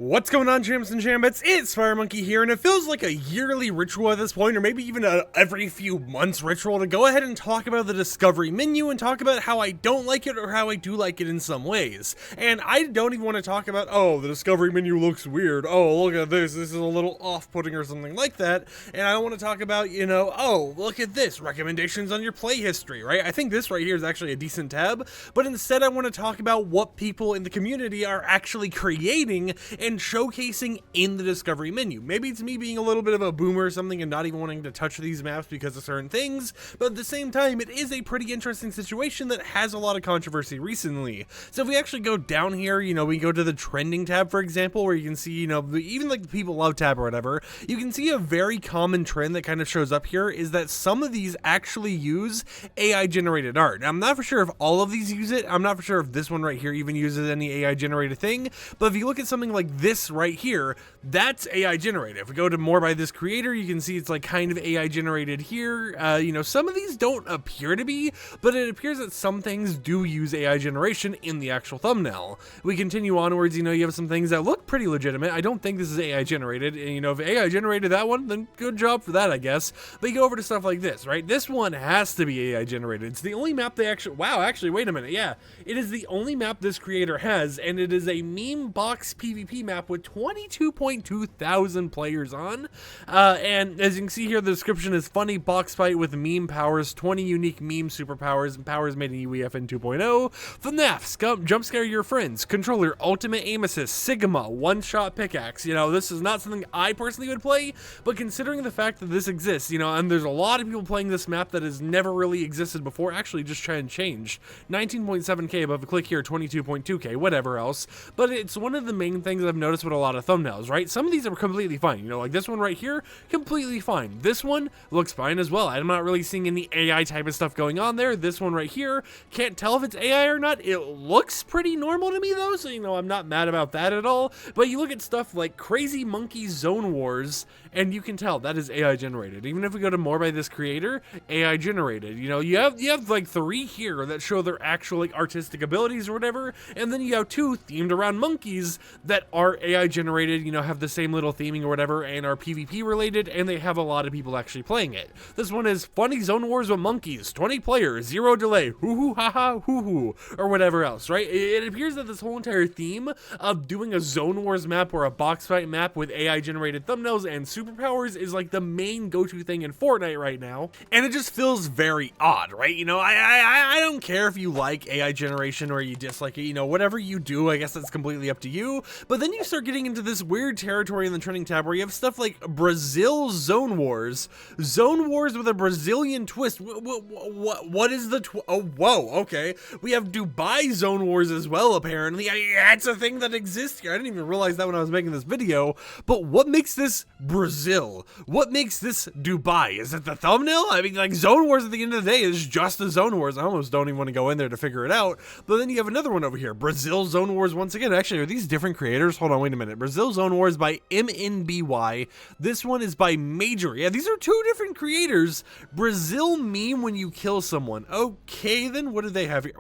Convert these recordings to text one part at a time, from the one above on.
What's going on, champs and chambits? It's FireMonkey here, and it feels like a yearly ritual at this point, or maybe even a every few months ritual, to go ahead and talk about the discovery menu and talk about how I don't like it or how I do like it in some ways. And I don't even want to talk about, oh, the discovery menu looks weird, oh, look at this is a little off-putting or something like that. And I don't want to talk about, oh, look at this, recommendations on your play history, right? I think this right here is actually a decent tab, but instead I want to talk about what people in the community are actually creating and showcasing in the discovery menu. Maybe it's me being a little bit of a boomer or something and not even wanting to touch these maps because of certain things, but at the same time, it is a pretty interesting situation that has a lot of controversy recently. So if we actually go down here, we go to the trending tab, for example, where you can see, even like the people love tab or whatever, you can see a very common trend that kind of shows up here is that some of these actually use AI generated art. Now, I'm not for sure if all of these use it. I'm not for sure if this one right here even uses any AI generated thing, but if you look at something like this right here, that's AI generated. If we go to more by this creator, you can see it's like kind of AI generated here. Some of these don't appear to be, but it appears that some things do use AI generation in the actual thumbnail. We continue onwards, you have some things that look pretty legitimate. I don't think this is AI generated, and if AI generated that one, then good job for that, I guess. But you go over to stuff like this, right? This one has to be AI generated. It's the only map they actually, wow, actually, wait a minute, yeah. It is the only map this creator has, and it is a meme box PvP map with 22.2 thousand players on. And as you can see here, the description is funny box fight with meme powers, 20 unique meme superpowers, and powers made in UEFN 2.0. FNAF, jump scare your friends, controller, ultimate aim assist, Sigma, one-shot pickaxe. This is not something I personally would play, but considering the fact that this exists, and there's a lot of people playing this map that has never really existed before, actually just try and change. 19.7k above a click here, 22.2k, whatever else. But it's one of the main things I've noticed with a lot of thumbnails, right? Some of these are completely fine, like this one right here, completely fine. This one looks fine as well. I'm not really seeing any AI type of stuff going on there. This one right here, can't tell if it's AI or not. It looks pretty normal to me though, so I'm not mad about that at all. But you look at stuff like Crazy Monkey Zone Wars, and you can tell that is AI generated. Even if we go to more by this creator, AI generated. You have like 3 here that show their actual like artistic abilities or whatever, and then you have 2 themed around monkeys that are AI generated, have the same little theming or whatever, and are PvP related, and they have a lot of people actually playing it. This one is funny zone wars with monkeys, 20 players, 0 delay, hoo hoo ha ha hoo hoo, or whatever else, right? It appears that this whole entire theme of doing a zone wars map or a box fight map with AI generated thumbnails and superpowers is like the main go-to thing in Fortnite right now, and it just feels very odd, right? I don't care if you like AI generation or you dislike it, whatever you do, I guess that's completely up to you. But then you start getting into this weird territory in the trending tab where you have stuff like Brazil Zone Wars with a Brazilian twist. What is the oh, whoa, okay. We have Dubai Zone Wars as well, apparently. That's a thing that exists here. I didn't even realize that when I was making this video. But what makes this Brazil? What makes this Dubai? Is it the thumbnail? I mean, like, Zone Wars at the end of the day is just a Zone Wars. I almost don't even want to go in there to figure it out. But then you have another one over here, Brazil Zone Wars once again. Actually, are these different creators? Hold on, wait a minute. Brazil Zone Wars by MNBY. This one is by Major. Yeah, these are 2 different creators. Brazil meme when you kill someone. Okay, then what do they have here?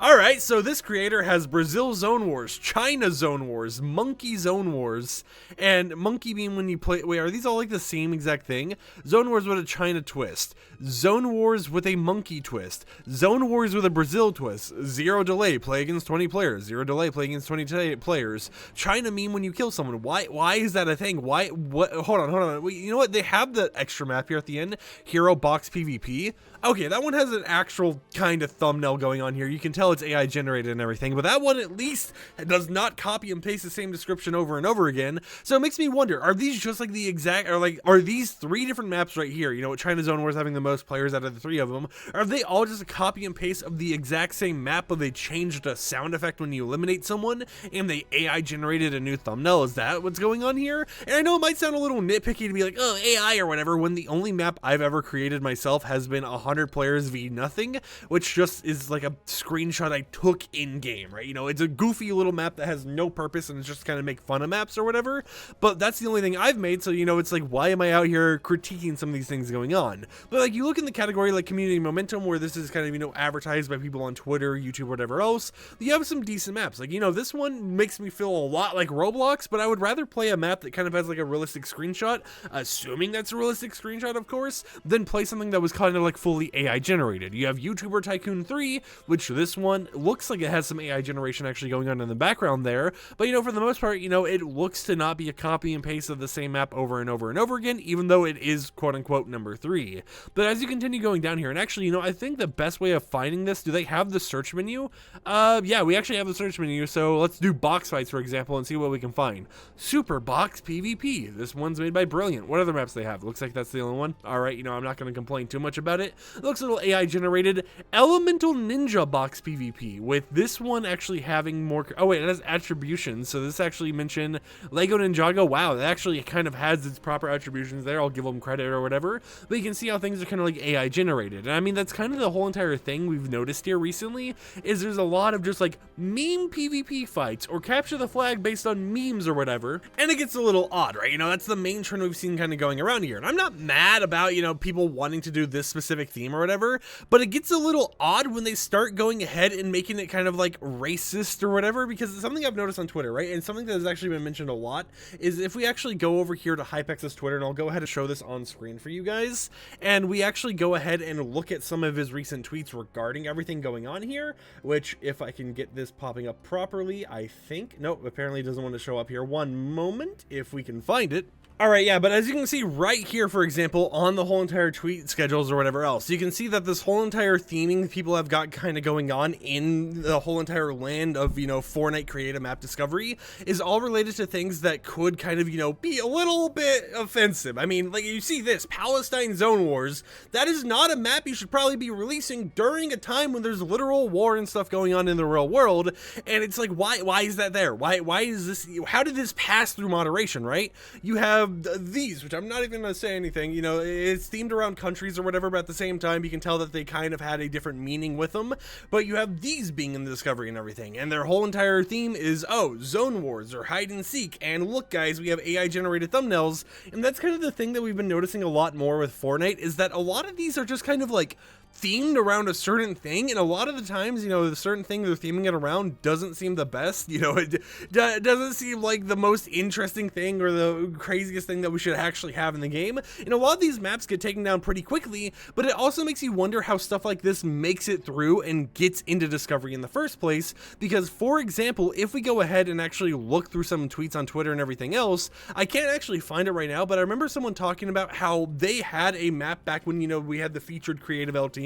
Alright, so this creator has Brazil Zone Wars, China Zone Wars, Monkey Zone Wars, and Monkey being when you play, wait, are these all like the same exact thing? Zone Wars with a China twist, Zone Wars with a Monkey twist, Zone Wars with a Brazil twist, 0 delay, play against 20 players, 0 delay, play against 20 players, China meme when you kill someone. Why is that a thing? What, hold on, wait, you know what, they have the extra map here at the end, Hero Box PvP. Okay, that one has an actual kind of thumbnail going on here. You can tell it's AI generated and everything, but that one at least does not copy and paste the same description over and over again. So it makes me wonder, are these just like the exact, or like, are these 3 different maps right here, with China Zone Wars having the most players out of the 3 of them, are they all just a copy and paste of the exact same map, but they changed a sound effect when you eliminate someone, and they AI generated a new thumbnail? Is that what's going on here? And I know it might sound a little nitpicky to be like, oh, AI or whatever, when the only map I've ever created myself has been 100 players v nothing, which just is like a screenshot screenshot I took in game, right? You know, it's a goofy little map that has no purpose and it's just kind of make fun of maps or whatever, but that's the only thing I've made. So, you know, it's like, why am I out here critiquing some of these things going on? But like, you look in the category like community momentum, where this is kind of, you know, advertised by people on Twitter, YouTube, whatever else, you have some decent maps. Like, you know, this one makes me feel a lot like Roblox, but I would rather play a map that kind of has like a realistic screenshot, assuming that's a realistic screenshot, of course, than play something that was kind of like fully AI generated. You have YouTuber Tycoon 3, which this one looks like it has some AI generation actually going on in the background there, but you know, for the most part, you know, it looks to not be a copy and paste of the same map over and over and over again, even though it is quote unquote number 3. But as you continue going down here, and actually, you know, I think the best way of finding this, do they have the search menu? Yeah, we actually have the search menu, so let's do box fights, for example, and see what we can find. Super Box PvP. This one's made by Brilliant. What other maps they have? Looks like that's the only one. Alright, you know, I'm not going to complain too much about it. It looks a little AI generated. Elemental Ninja Box PvP, with this one actually having more, oh wait, it has attributions, so this actually mentioned Lego Ninjago. Wow, that actually kind of has its proper attributions there. I'll give them credit or whatever, but you can see how things are kind of like AI generated. And I mean, that's kind of the whole entire thing we've noticed here recently, is there's a lot of just like meme PvP fights or capture the flag based on memes or whatever, and it gets a little odd, right? You know, that's the main trend we've seen kind of going around here, and I'm not mad about, you know, people wanting to do this specific theme or whatever, but it gets a little odd when they start going ahead and making it kind of like racist or whatever, because it's something I've noticed on Twitter, right? And something that has actually been mentioned a lot is if we actually go over here to Hypex's Twitter, and I'll go ahead and show this on screen for you guys, and we actually go ahead and look at some of his recent tweets regarding everything going on here, which if I can get this popping up properly, I think, nope, apparently it doesn't want to show up here. One moment, if we can find it. Alright, yeah, but as you can see right here, for example, on the whole entire tweet schedules or whatever else, you can see that this whole entire theming people have got kind of going on in the whole entire land of, you know, Fortnite creative map discovery is all related to things that could kind of, you know, be a little bit offensive. I mean, like, you see this, Palestine Zone Wars, that is not a map you should probably be releasing during a time when there's literal war and stuff going on in the real world, and it's like, why is that there? Why is this, how did this pass through moderation, right? You have these, which I'm not even gonna say anything, you know, it's themed around countries or whatever, but at the same time you can tell that they kind of had a different meaning with them. But you have these being in the discovery and everything, and their whole entire theme is, oh, zone wars or hide and seek, and look guys, we have AI generated thumbnails. And that's kind of the thing that we've been noticing a lot more with Fortnite, is that a lot of these are just kind of like themed around a certain thing, and a lot of the times, you know, the certain thing they're theming it around doesn't seem the best, you know, it doesn't seem like the most interesting thing or the craziest thing that we should actually have in the game, and a lot of these maps get taken down pretty quickly, but it also makes you wonder how stuff like this makes it through and gets into discovery in the first place, because for example, if we go ahead and actually look through some tweets on Twitter and everything else, I can't actually find it right now, but I remember someone talking about how they had a map back when, you know, we had the featured creative LTMs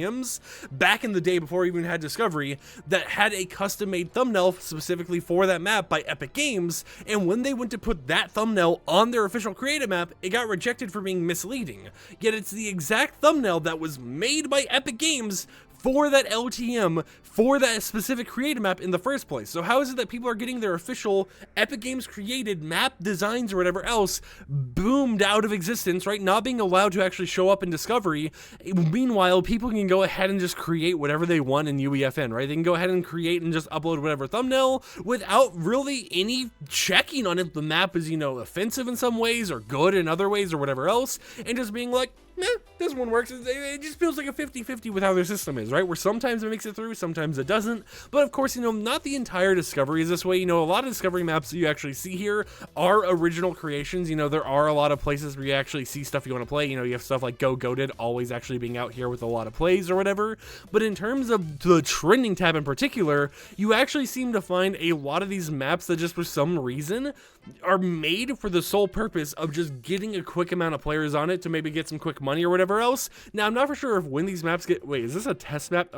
back in the day before we even had discovery, that had a custom made thumbnail specifically for that map by Epic Games, and when they went to put that thumbnail on their official creative map, it got rejected for being misleading. Yet it's the exact thumbnail that was made by Epic Games for that LTM, for that specific creative map in the first place. So how is it that people are getting their official Epic Games created map designs or whatever else boomed out of existence, right? Not being allowed to actually show up in discovery. Meanwhile, people can go ahead and just create whatever they want in UEFN, right? They can go ahead and create and just upload whatever thumbnail without really any checking on if the map is, you know, offensive in some ways or good in other ways or whatever else, and just being like, this one works. It just feels like a 50-50 with how their system is, right? Where sometimes it makes it through, sometimes it doesn't. But of course, you know, not the entire discovery is this way. You know, a lot of discovery maps that you actually see here are original creations. You know, there are a lot of places where you actually see stuff you want to play. You know, you have stuff like Go Goated always actually being out here with a lot of plays or whatever. But in terms of the trending tab in particular, you actually seem to find a lot of these maps that just for some reason are made for the sole purpose of just getting a quick amount of players on it to maybe get some quick money or whatever else. Now, I'm not for sure if when these maps get, wait, is this a test map?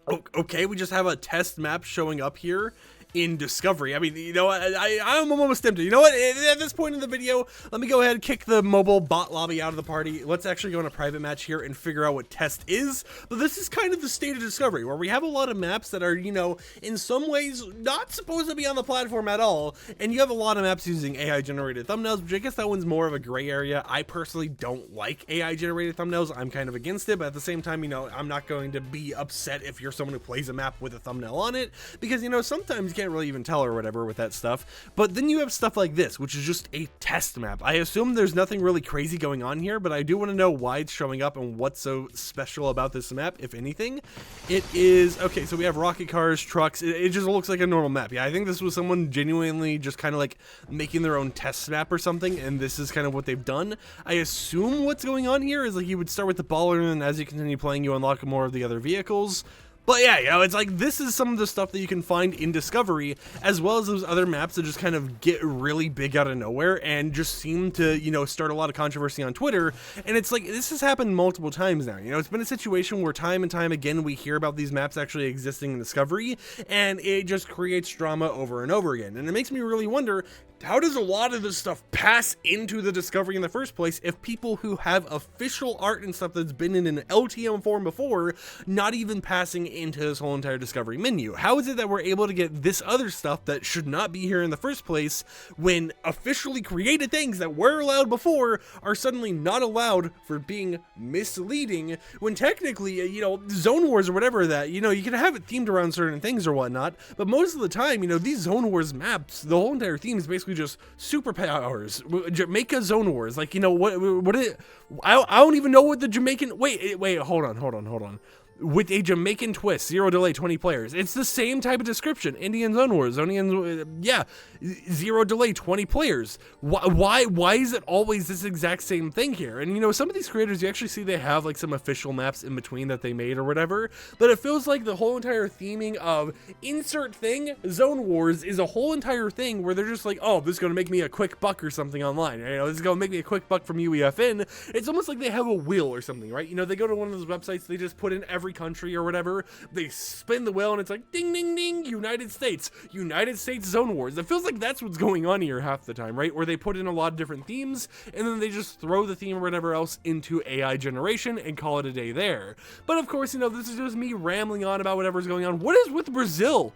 Oh, okay, we just have a test map showing up here in Discovery. I mean, you know, I'm almost tempted. You know what? At this point in the video, let me go ahead and kick the mobile bot lobby out of the party. Let's actually go in a private match here and figure out what test is. But this is kind of the state of Discovery, where we have a lot of maps that are, you know, in some ways not supposed to be on the platform at all, and you have a lot of maps using AI generated thumbnails, which I guess that one's more of a gray area. I personally don't like AI generated thumbnails. I'm kind of against it, but at the same time, you know, I'm not going to be upset if you're someone who plays a map with a thumbnail on it, because, you know, sometimes you can't really even tell or whatever with that stuff. But then you have stuff like this, which is just a test map. I assume there's nothing really crazy going on here, but I do want to know why it's showing up and what's so special about this map, if anything. It is, okay, so we have rocket cars, trucks. It just looks like a normal map. Yeah, I think this was someone genuinely just kind of like making their own test map or something, and this is kind of what they've done. I assume what's going on here is like you would start with the baller, and then as you continue playing, you unlock more of the other vehicles. But yeah, you know, it's like this is some of the stuff that you can find in Discovery, as well as those other maps that just kind of get really big out of nowhere and just seem to, you know, start a lot of controversy on Twitter. And it's like, this has happened multiple times now. You know, it's been a situation where time and time again we hear about these maps actually existing in Discovery, and it just creates drama over and over again. And it makes me really wonder, how does a lot of this stuff pass into the Discovery in the first place if people who have official art and stuff that's been in an LTM form before, not even passing into this whole entire Discovery menu? How is it that we're able to get this other stuff that should not be here in the first place when officially created things that were allowed before are suddenly not allowed for being misleading, when technically, you know, Zone Wars or whatever that, you know, you can have it themed around certain things or whatnot, but most of the time, you know, these Zone Wars maps, the whole entire theme is basically just superpowers. Jamaica Zone Wars, like, you know, what is it? I don't even know what the Jamaican, wait, hold on. With a Jamaican twist, 0 delay, 20 players. It's the same type of description. Indian Zone Wars, yeah, 0 delay, 20 players. Why is it always this exact same thing here? And you know, some of these creators, you actually see they have like some official maps in between that they made or whatever, but it feels like the whole entire theming of insert thing, Zone Wars, is a whole entire thing where they're just like, oh, this is going to make me a quick buck or something online. You know, this is going to make me a quick buck from UEFN. It's almost like they have a wheel or something, right? You know, they go to one of those websites, they just put in every country or whatever, they spin the wheel and it's like ding ding ding, United States Zone Wars. It feels like that's what's going on here half the time, right? Where they put in a lot of different themes and then they just throw the theme or whatever else into AI generation and call it a day there. But of course, you know, this is just me rambling on about whatever's going on. What is with Brazil?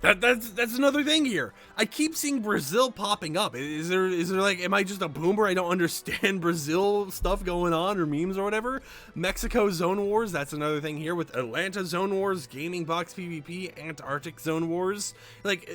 That's another thing here. I keep seeing Brazil popping up. Is there like, am I just a boomer? I don't understand Brazil stuff going on or memes or whatever. Mexico Zone Wars, that's another thing here with Atlanta Zone Wars, Gaming Box PvP, Antarctic Zone Wars, like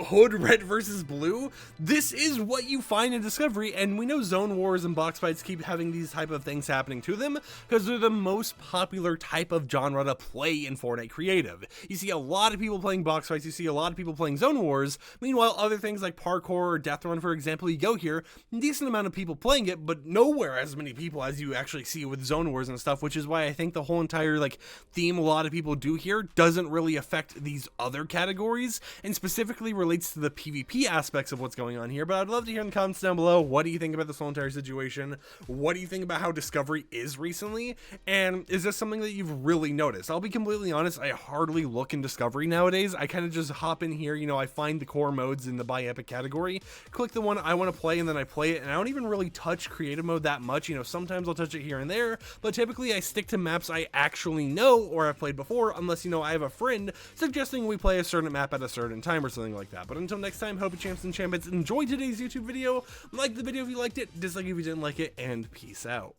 Hood Red versus Blue. This is what you find in Discovery, and we know Zone Wars and box fights keep having these type of things happening to them because they're the most popular type of genre to play in Fortnite creative. You see a lot of people playing box fights, you see a lot of people playing Zone Wars. Meanwhile, other things like parkour or death run, for example, you go here, decent amount of people playing it, but nowhere as many people as you actually see with Zone Wars and stuff, which is why I think the whole entire like theme a lot of people do here doesn't really affect these other categories and specifically relates to the PvP aspects of what's going on here. But I'd love to hear in the comments down below, what do you think about this whole entire situation? What do you think about how Discovery is recently? And is this something that you've really noticed? I'll be completely honest, I hardly look in Discovery nowadays. I kind of just hop in here, you know, I find the core modes in the buy epic category, click the one I want to play, and then I play it, and I don't even really touch creative mode that much. You know, sometimes I'll touch it here and there, but typically I stick to maps I actually know or I've played before, unless, you know, I have a friend suggesting we play a certain map at a certain time or something like that. But until next time, hope you champs and champions enjoyed today's YouTube video. Like the video if you liked it, dislike if you didn't like it, and peace out.